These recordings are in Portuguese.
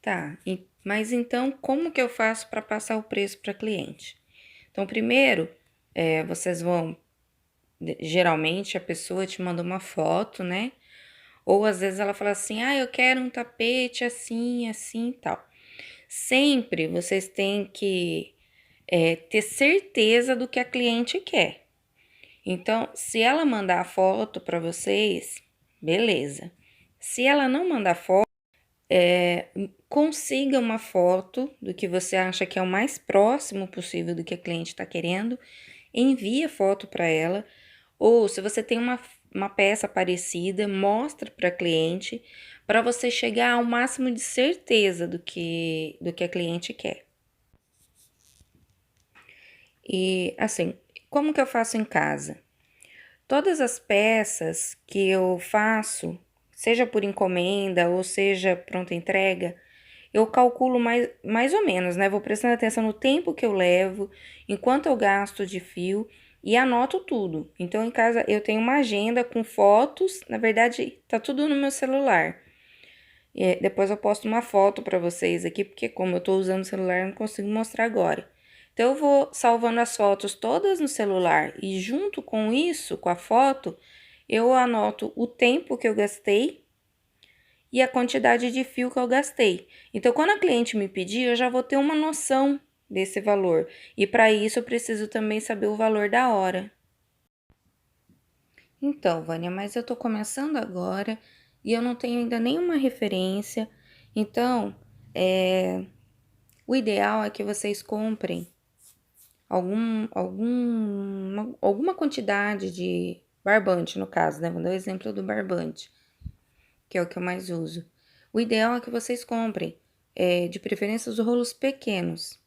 Tá, mas então como que eu faço para passar o preço para cliente? Então, primeiro, vocês vão. Geralmente a pessoa te manda uma foto, né? Ou às vezes ela fala assim: ah, eu quero um tapete assim, assim e tal. Sempre vocês têm que ter certeza do que a cliente quer. Então, se ela mandar a foto para vocês, beleza. Se ela não mandar foto, consiga uma foto do que você acha que é o mais próximo possível do que a cliente está querendo, envie a foto para ela, ou se você tem uma peça parecida, mostra para a cliente, para você chegar ao máximo de certeza do que a cliente quer. E assim, como que eu faço em casa? Todas as peças que eu faço, seja por encomenda ou seja pronta entrega, eu calculo mais ou menos, né? Vou prestando atenção no tempo que eu levo, enquanto eu gasto de fio e anoto tudo. Então, em casa eu tenho uma agenda com fotos, na verdade, tá tudo no meu celular. Depois eu posto uma foto para vocês aqui, porque como eu tô usando o celular, eu não consigo mostrar agora. Então, eu vou salvando as fotos todas no celular e junto com isso, com a foto, eu anoto o tempo que eu gastei e a quantidade de fio que eu gastei. Então, quando a cliente me pedir, eu já vou ter uma noção desse valor. E para isso, eu preciso também saber o valor da hora. Então, Vânia, mas eu tô começando agora e eu não tenho ainda nenhuma referência. Então, o ideal é que vocês comprem alguma quantidade de barbante, no caso, né? Vou dar o exemplo do barbante, que é o que eu mais uso. O ideal é que vocês comprem, de preferência, os rolos pequenos.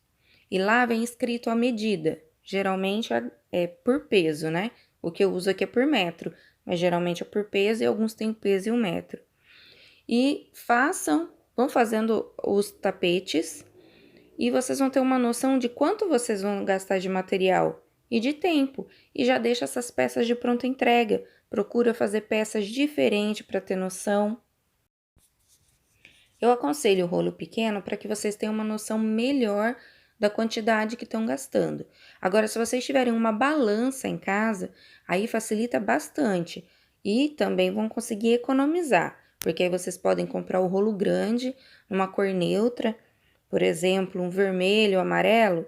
E lá vem escrito a medida. Geralmente é por peso, né? O que eu uso aqui é por metro, mas geralmente é por peso e alguns têm peso e 1 metro. E vão fazendo os tapetes e vocês vão ter uma noção de quanto vocês vão gastar de material e de tempo. E já deixa essas peças de pronta entrega. Procura fazer peças diferentes para ter noção. Eu aconselho o rolo pequeno para que vocês tenham uma noção melhor da quantidade que estão gastando. Agora, se vocês tiverem uma balança em casa, aí facilita bastante e também vão conseguir economizar, porque aí vocês podem comprar o rolo grande, uma cor neutra, por exemplo, um vermelho, amarelo,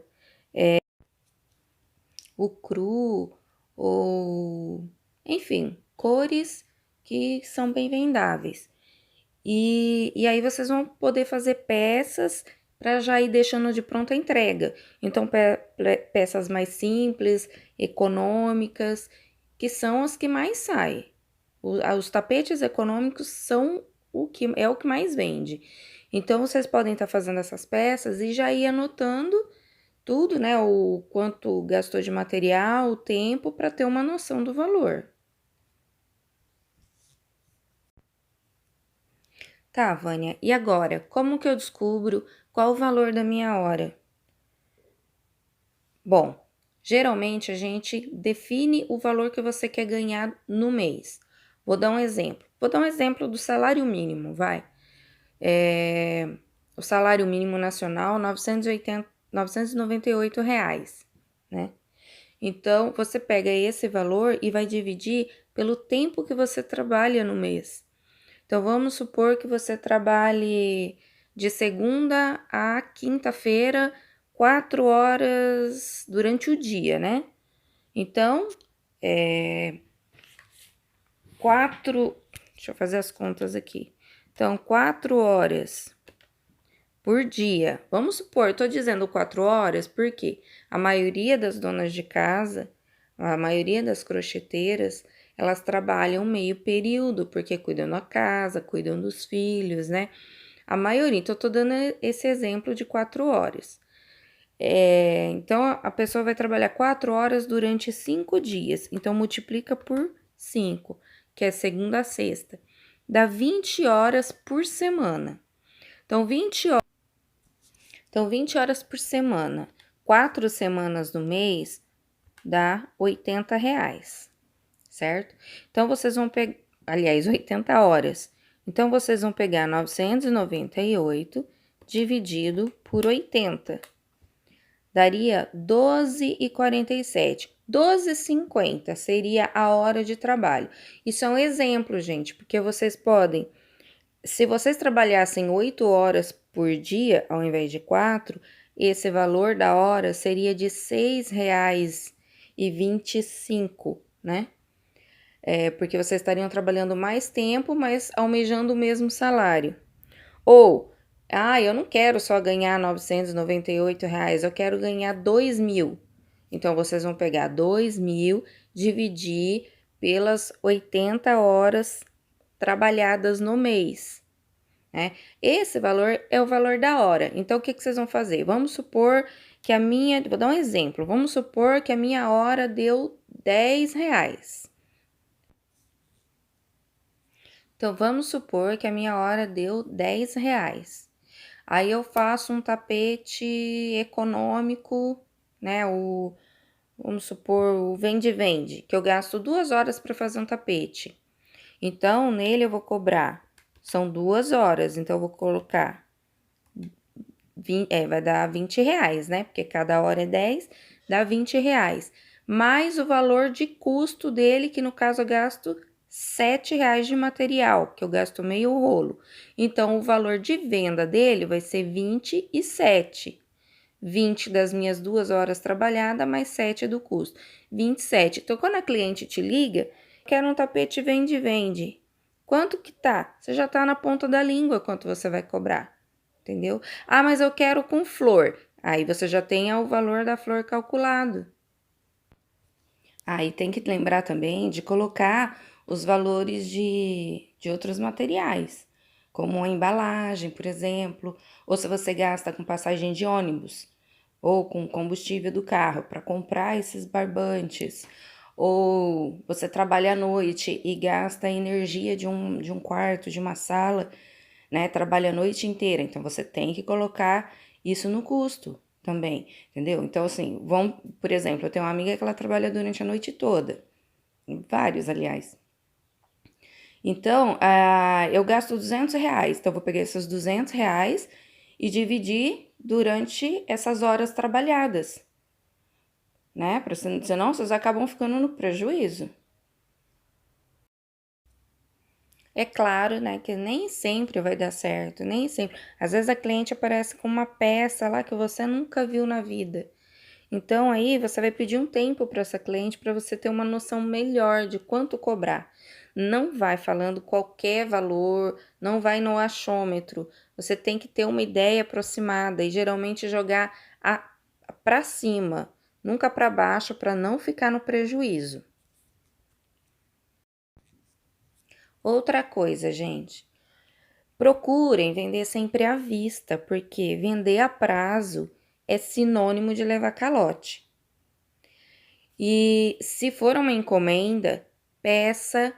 o cru, ou enfim, cores que são bem vendáveis. E aí vocês vão poder fazer peças para já ir deixando de pronta entrega. Então, peças mais simples, econômicas, que são as que mais saem. Os tapetes econômicos são o que mais vende. Então, vocês podem estar fazendo essas peças e já ir anotando tudo, né? O quanto gastou de material, o tempo, para ter uma noção do valor. Tá, Vânia, e agora? Como que eu descubro qual o valor da minha hora? Bom, geralmente a gente define o valor que você quer ganhar no mês. Vou dar um exemplo. Vou dar um exemplo do salário mínimo, vai. O salário mínimo nacional, 998 reais, né? Então, você pega esse valor e vai dividir pelo tempo que você trabalha no mês. Então, vamos supor que você trabalhe de segunda a quinta-feira, 4 horas durante o dia, né? Então, deixa eu fazer as contas aqui. Então, 4 horas por dia. Vamos supor, tô dizendo 4 horas porque a maioria das donas de casa, a maioria das crocheteiras, elas trabalham meio período, porque cuidam da casa, cuidam dos filhos, né? A maioria, então eu tô dando esse exemplo de 4 horas. Então, a pessoa vai trabalhar 4 horas durante 5 dias. Então, multiplica por 5, que é segunda a sexta. Dá 20 horas por semana. Então, 20 horas por semana. 4 semanas no mês dá 80 reais, certo? Então, vocês vão pegar, aliás, 80 horas. Então, vocês vão pegar 998 dividido por 80. Daria 12,47. 12,50 seria a hora de trabalho. Isso é um exemplo, gente, porque vocês podem, se vocês trabalhassem 8 horas por dia, ao invés de 4, esse valor da hora seria de R$ 6,25, né? Porque vocês estariam trabalhando mais tempo, mas almejando o mesmo salário. Ou, eu não quero só ganhar R$ 998, eu quero ganhar 2.000. Então, vocês vão pegar 2.000, dividir pelas 80 horas trabalhadas no mês, né? Esse valor é o valor da hora. Então, o que vocês vão fazer? Vamos supor que vou dar um exemplo, vamos supor que a minha hora deu R$ 10. Então, vamos supor que a minha hora deu R$ 10. Aí eu faço um tapete econômico, né? Vamos supor, o vende-vende, que eu gasto 2 horas para fazer um tapete. Então, nele eu vou cobrar, são 2 horas, então eu vou colocar, vai dar R$ 20, né? Porque cada hora é 10, dá R$ 20. Mais o valor de custo dele, que no caso eu gasto R$ 7 de material, que eu gasto meio rolo. Então, o valor de venda dele vai ser 27. 20 das minhas 2 horas trabalhadas, mais 7 do custo. 27. Então, quando a cliente te liga, quero um tapete vende. Quanto que tá? Você já tá na ponta da língua quanto você vai cobrar, entendeu? Mas eu quero com flor. Aí você já tem o valor da flor calculado. Aí tem que lembrar também de colocar os valores de outros materiais, como a embalagem, por exemplo, ou se você gasta com passagem de ônibus, ou com combustível do carro para comprar esses barbantes, ou você trabalha à noite e gasta a energia de um quarto, de uma sala, né? Trabalha a noite inteira, então você tem que colocar isso no custo também, entendeu? Então, assim, por exemplo, eu tenho uma amiga que ela trabalha durante a noite toda, vários, aliás. Então, eu gasto R$ 200, então eu vou pegar esses R$ 200 e dividir durante essas horas trabalhadas, né? Senão vocês acabam ficando no prejuízo. É claro, né, que nem sempre vai dar certo, nem sempre. Às vezes a cliente aparece com uma peça lá que você nunca viu na vida. Então aí você vai pedir um tempo para essa cliente para você ter uma noção melhor de quanto cobrar. Não vai falando qualquer valor, não vai no achômetro. Você tem que ter uma ideia aproximada e geralmente jogar para cima, nunca para baixo, para não ficar no prejuízo. Outra coisa, gente, procurem vender sempre à vista, porque vender a prazo é sinônimo de levar calote. E se for uma encomenda, peça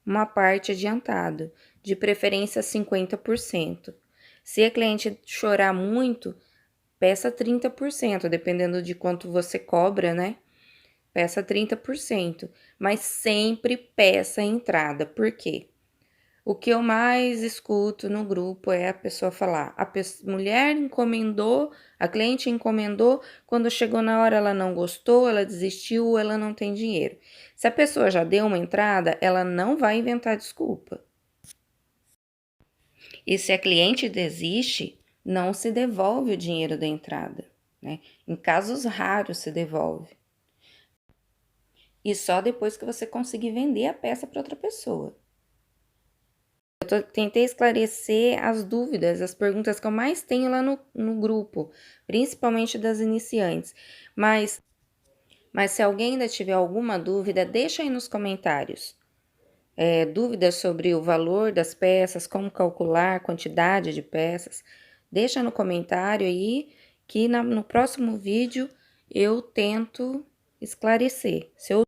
uma parte adiantado, de preferência 50%. Se a cliente chorar muito, peça 30%, dependendo de quanto você cobra, né? Peça 30%, mas sempre peça a entrada. Por quê? O que eu mais escuto no grupo é a pessoa falar: mulher encomendou, a cliente encomendou, quando chegou na hora ela não gostou, ela desistiu, ela não tem dinheiro. Se a pessoa já deu uma entrada, ela não vai inventar desculpa. E se a cliente desiste, não se devolve o dinheiro da entrada, né? Em casos raros se devolve. E só depois que você conseguir vender a peça para outra pessoa. Tentei esclarecer as dúvidas, as perguntas que eu mais tenho lá no grupo, principalmente das iniciantes. Mas se alguém ainda tiver alguma dúvida, deixa aí nos comentários. Dúvidas sobre o valor das peças, como calcular a quantidade de peças, deixa no comentário aí que no próximo vídeo eu tento esclarecer. Se eu